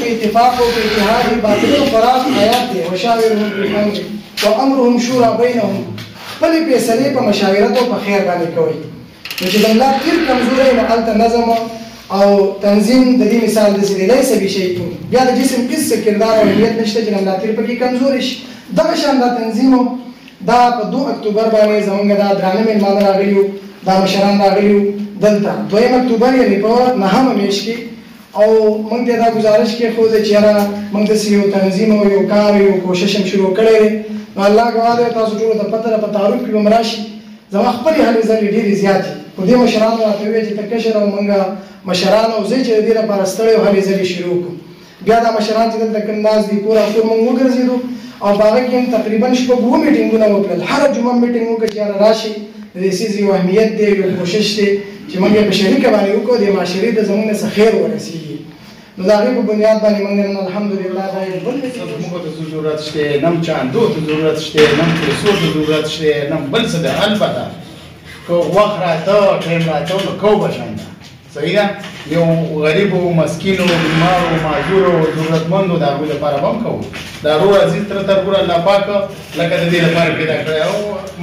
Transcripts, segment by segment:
په اتفاق او په اتحاد باطل او فراغ آیات دی وشاورهم فی الامر وامرهم شورى بینهم خپلې فیصلې په مشاورت او په خیر باندې کوئ. نو چې د ملا تیر کمزوری نو هلته نظم او تنظیم د دې مثال داسې دی لیس بشیء بیا د جسم هېڅ کردار او اهمیت نشته چې د ملا تیر پکې کمزوری شي. دغه شان دا تنظیم دا په 2 اکتوبر باندې زمونږ دا درانه مېلمانه راغلي وو دا مشران راغلي وو دلته 2 اکتوبر یعنې په 9مه میاشت کې او موږ ته دا گزارش کېښوده چې یاره موږ داسې یو تنظیم او یو کار یو کوشش هم شروع کړی دی. نو الله ګواه دی تاسو ټولو ته پته ده په تعارف کې به م راشي زما خپلې هلې ځلې ډېرې زیاتې خو دې مشرانو راته وویل چې ته کشر او موږ مشران او زه چې د دې لپاره ستړی او هلې ځلې شروع کړو. بیا دا مشران چې دلته کوم ناست دي کور او کور موږ وګرځېدو او په هغه کې هم تقریبا شپږ 7 میټینګونه وکړل. هره جمعه میټینګ وکړه چې یاره راشي د دې څیز یو اهمیت دی یو کوشش دی چې موږ یې په شریکه باندې وکړو د معاشرې ته زموږ نه څه خیر ورسېږي. نو د هغې په بنیاد باندې موږ نن الحمدلله دا یو بل موږ ته ضرورت شته نم چاندو ته ضرورت شته نم پیسو ته ضرورت شته نم بل څه ده البته که وخت راته ټایم راته نو کو بشم ده صحیح ده یو غریب او مسکین او بیمار او معذور او ضرورتمند د هغوی لپاره به هم کوو. دا روغ عزیز تر ګوره الله پاک لکه د دې لپاره پیدا کړی او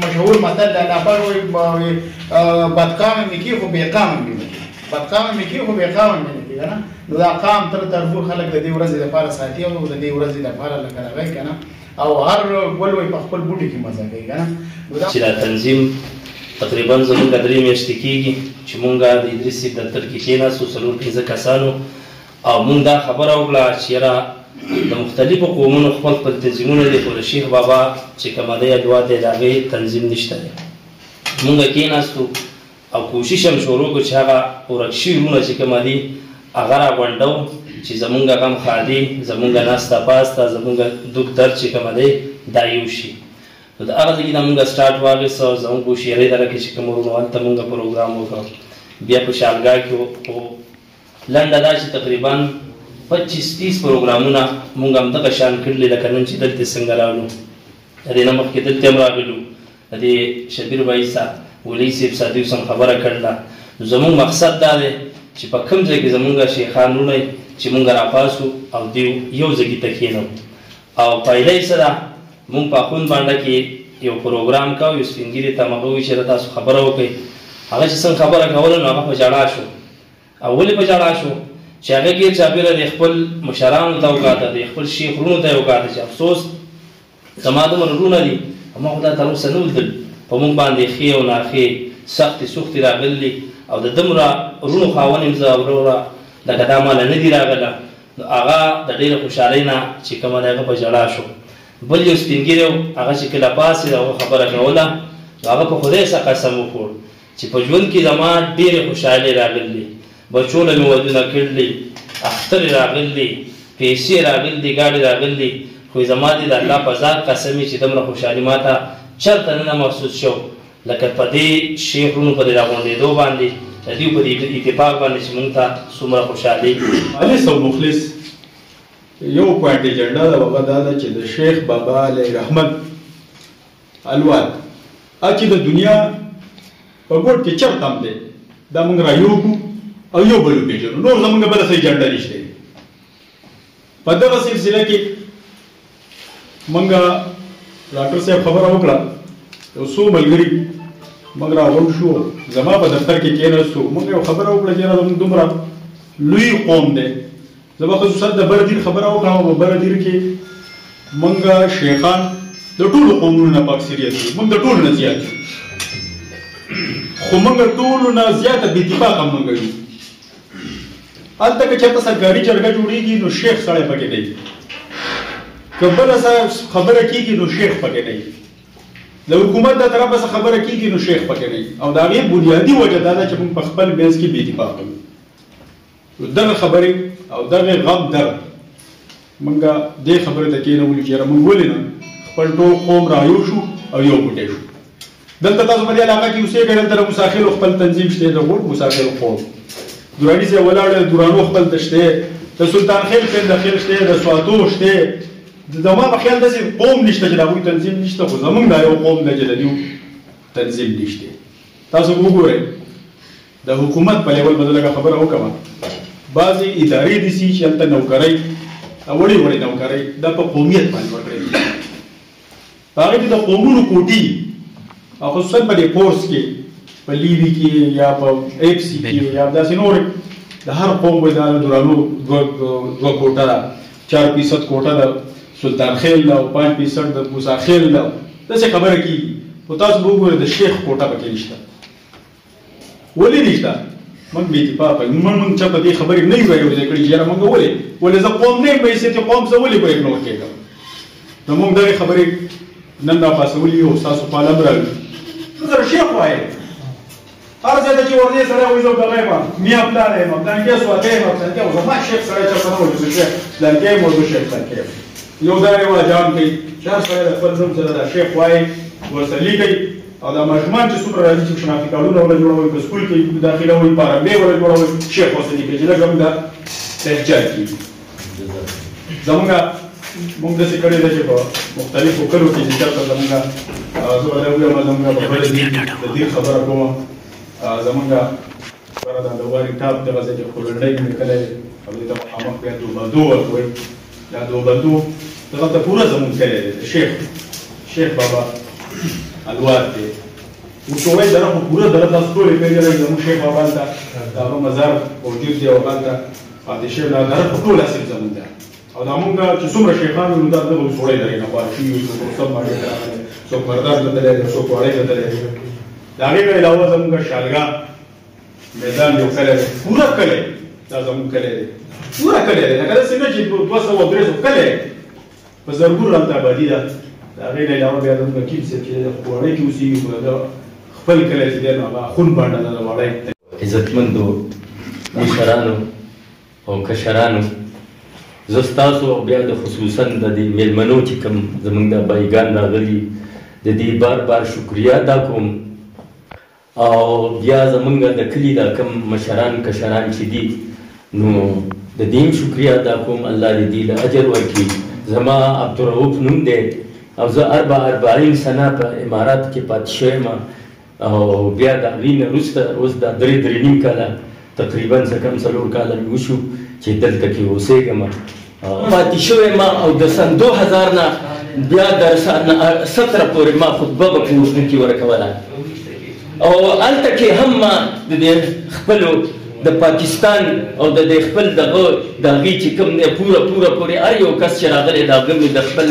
مشهور متل د الله پاک وایي بدقام مې کي خو بېقام مې نه کي بدقام مې کي خو بېقام مې نه کي که نه. نو دا قام تر تربور خلک د دې ورځې لپاره ساتي او د دې ورځې لپاره لکه راغی که نه او هر ګل وایي په خپل بوټي کې مزه کوي که نه. چې دا تنظیم تقریبا زمونږ 3 میاشتې کېږي چې مونږ د ادریس صاحب دفتر کې کېناستو 4-5 کسانو او مونږ دا خبره وکړه چې یاره د مختلفو قومونو خپل خپل تنظیمونه دي خو د شیخ بابا چې کومه دی ادوا دی د هغې تنظیم نشته دی. مونږ کېناستو او کوشش هم شروع کړو چې هغه ورک شوي وروڼه چې کومه دي هغه راغونډو چې زمونږ غم ښادي زمونږ ناسته پاسته زمونږ دوک درد چې کومه دی دا یو شي. نو د هغه ځای نه مونږ سټارټ واخیسته زموږ په هوښیارۍ دره کې چې کوم وروڼو هلته مونږ پروګرام وکړ. بیا په شالګاه کې لنډه دا چې تقریبا 25-30 پروګرامونه مونږ همدغه شان کړلي لکه نن چې دلته څنګه راغلو د دې نه مخکې دلته هم راغلو د دې شبیر بھائی صاحب ولي صاحب سادیو سم خبره کړله. نو زموږ مقصد دا دی چې په کوم ځای کې زمونږ شیخان وروڼی چې مونږ راپاسو او دیو یو ځای کې ته کښېنو او پایله یې څه ده مونږ په اخوند بانډه کې یو پروګرام کوو یو سپین ږیري ته مغه ووایي چې تاسو خبره وکړئ. هغه چې څنګه خبره کوله نو هغه په ژړا شو او ولې په ژړا شو چې هغه ګیر چاپېره د خپل مشرانو ته وکاته د خپل شیخ وروڼو ته یې وکاته چې افسوس زما دومره وروڼه دي ما خو دا تر اوسه نه ولیدل په مونږ باندې ښې او ناښې سختې سوختې راغلي او د دومره وروڼو خاوند یم زه وروره لکه دا ماله نه دي راغله. نو هغه د ډېرې خوشحالۍ نه چې کومه دی هغه په ژړا شو. بل یو سپین ږیری و هغه چې کله پاسېد هغه خبره کوله نو هغه په خدای څخه قسم وخوړ چې په ژوند کې زما ډېرې خوشحالۍ راغلي بچو له مې ودونه کړلي اخترې راغلي پیسې راغلي ګاډې راغلي خو زما دې د الله په ذات قسم چې دومره خوشحالي ما ته چېرته نه محسوس شو لکه په دې شیخ وروڼو په دې راغونډېدو باندې د دوی په دې اتفاق باندې چې مونږ ته څومره خوشحالي. خالص او مخلص یو پوینټ ایجنډا دا هغه دا ده چې د شیخ بابا علیه رحمت الواد چې د دنیا په ګوټ کې چرته هم دی دا موږ رایوږو او یو بل وپېژنو نور زموږ بله څه ایجنډا نشته. په دغه سلسله کې موږ ډاکټر صاحب خبره وکړه یو څو ملګري موږ راغونډ شو زما په دفتر کې کېناستو موږ یو خبره وکړه چې یاره زموږ دومره لوی قوم دی. زه به خصوصا د بردیر خبره وکړم او په بردیر کې موږ شیخان د ټولو قومونو نه په اکثریت یو موږ د ټولو نه زیات یو خو موږ ټولو نه زیاته بې اتفاقه موږ یو. هلته که چېرته سرکاري جرګه جوړېږي نو شیخ سړی پکې دی که بله څه خبره کېږي نو شیخ پکې دی د حکومت د طرفه څه خبره کېږي نو شیخ پکې دی او د هغې بنیادي وجه دا ده چې موږ په خپل منځ کې بې اتفاقه یو. دغه خبرې او دغه غم درد موږ دې خبرې ته کېنولو چې یاره موږ ولې نه خپل ټول قوم رایو شو او یو موټی شو. دلته تاسو په دې علاقه کې اوسېږئ دلته د مساخلو خپل تنظیم شته د غوټ مساخل قوم دراني ځای ولاړ د درانو خپل ته شته د سلطان خیل پنده خیل شته د سواتو شته زما په خیال داسې قوم نشته چې د هغوی تنظیم نشته خو زموږ دا یو قوم دی چې د دوی تنظیم نشته. تاسو وګورئ د حکومت په لیول به زه لږه خبره وکړم بعضې ادارې داسې چې هلته نوکرۍ وړې وړې نوکرۍ دا په قومیت باندې ورکړی په هغې کې د قومونو کوټې او خصوصا په دې فورس کې په لیوي کې یا په ایف سی کې یا داسې نورې د هر قوم به دا درانو 2 کوټه ده 4% کوټه ده سلطان خیل ده او 5% د موسی خیل ده داسې خبره کېږي خو تاسو به وګورئ د شیخ کوټه پکې نشته ولې نشته موږ بې اتفاقه یو موږ چا په دې خبرې نه یو یو ځای کړي چې یاره موږ ولې زه قوم نه یم په حیثیت قوم زه ولې به اګنور کېږم نو موږ دغې خبرې نن راپاڅولي او ستاسو خوا هم راوي زه شیخ وایم هر ځای ته چې ورځې سړی وایي زه دغه یم میا پلاره یم پلانکې سواته یم پلانکې او زما شیخ سړی چېرته نه وایي زه شیخ پلانکې یم او زه شیخ پلانکې یم یو دا یې واجان کوي چې هر سړی د خپل نوم سره دا شیخ وایي ورسره لیکئ او دا ماشومان چې څومره راځي چې شناختي کارډونه ورله جوړوئ په سکول کې داخله وایي په عربۍ ورله جوړوئ شیخ ورسره لیکئ چې لږ هم دا احتجاج کېږي موږ داسې کړې ده چې په مختلفو کلو کې چې چېرته زموږ زه به دا ووایم زموږ په خپل د دې خبره کومه زموږ سره دا د واري ټاپ دغه ځای کې خولنډۍ مې لیکلی دی او دې ته مخامخ بیا دوبندو ورته وایي دا دوبندو دغلته پوره زموږ کلی دی شیخ بابا الوار دی ورته وایي دغه خو پوره دغه تاسو ټولې پېژنئ زموږ شیخ بابا هلته د هغه مزار موجود دی او هلته پاتې شوی دا دغه خو ټول اصل زموږ دی او دا مونږ چې څومره شیخان وو دا دغه وسوړی درې نه خوار شوي څوک رستم باندې راغلی څوک مردان ته تللی دی څوک واړی ته تللی دی د هغې نه علاوه زموږ شالګاه میدان یو کلی دی پوره کلی دا زموږ کلی دی پوره کلی دی لکه داسې نه چې 200 300 کلی په زرګونو هلته آبادي ده د هغې نه علاوه بیا زموږ کیل صاحب چې دی په واړی کې اوسېږي خو د خپل کلی چې دی نو هغه خون بانډه ده د واړی عزتمندو مشرانو او کشرانو زه ستاسو او بیا د خصوصا د دې میلمنو چې کوم زموږ د بایګان راغلي د دې بار شکریه ادا کوم او بیا زموږ د کلي دا کوم مشران کشران چې دي نو د دې شکریه ادا کوم الله دې دې له اجر ورکړي زما عبدالرؤف نوم دی او زه 44 سنه په امارات کې پاتې شوی یم او بیا د هغې نه وروسته اوس دا 3 نیم کاله تقریبا څه کم 4 کاله مې وشو چې دلته کې اوسېږم پاتې شوی یم او د سن 2000 نه بیا در سن 17 پورې ما خطبه به په اردو کې ورکوله او هلته کې هم ما د خپلو د پاکستان او د خپل دغه د هغې چې کوم دی پوره پورې هر یو کس چې راغلی د هغه مې د خپل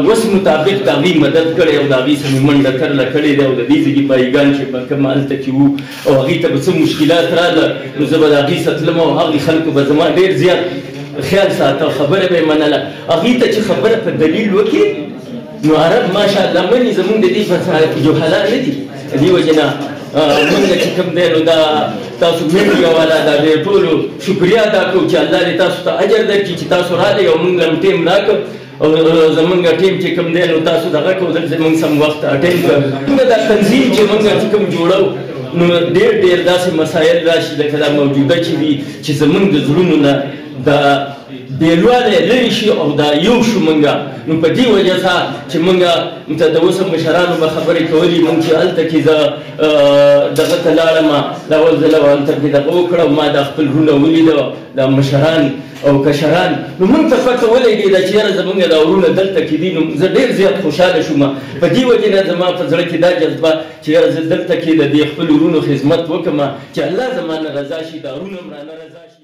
وس مطابق د هغې مدد کړی او د هغې څه مې منډه کرله کړې ده او د دې ځګې بایګان چې په کوم هلته کې وو او هغې ته به څه مشکلات راغله نو زه به د هغې څه تلم او هغې خلکو به زما ډېر زیات خیال ساته خبره به یې منله هغې ته چې خبره په دلیل وکړي نو عرب ماشاءالله مني زموږ د دې په جوهلا نه دي د دې وجې نه موږ چې کوم دی نو دا تاسو میډیا والا دا ډېر ټولو شکریه ادا کوو چې الله دې تاسو ته اجر درکړي چې تاسو راغلئ او موږ هم ټیم راکړ او زمونږ ټیم چې کوم دی نو تاسو دغه کوو دلته موږ سم وخت اټینډ کړو موږ دا تنظیم چې موږ چې کوم جوړو نو ډېر داسې مسایل راشي لکه دا موجوده چې دي چې زمونږ د زړونو نه دا بیلوالی لرې شي او دا یو شو موږ نو په دې وجه څخه چې موږ ته د اوس مشرانو به خبرې کولې موږ چې هلته کې زه دغه ته لاړم دا اول ځل به هلته کې دغه وکړه ما دا خپل وروڼه ولیده دا مشران او کشران نو موږ ته پته ولګېده چې یاره زموږ دا وروڼه دلته کې دي نو زه ډېر زیات خوشحاله شوم په دې وجې نه زما په زړه کې دا جذبه چې یاره زه دلته کې د دې خپل وروڼو خدمت وکړم چې الله زما نه رضا شي دا وروڼه هم رانه رضا شي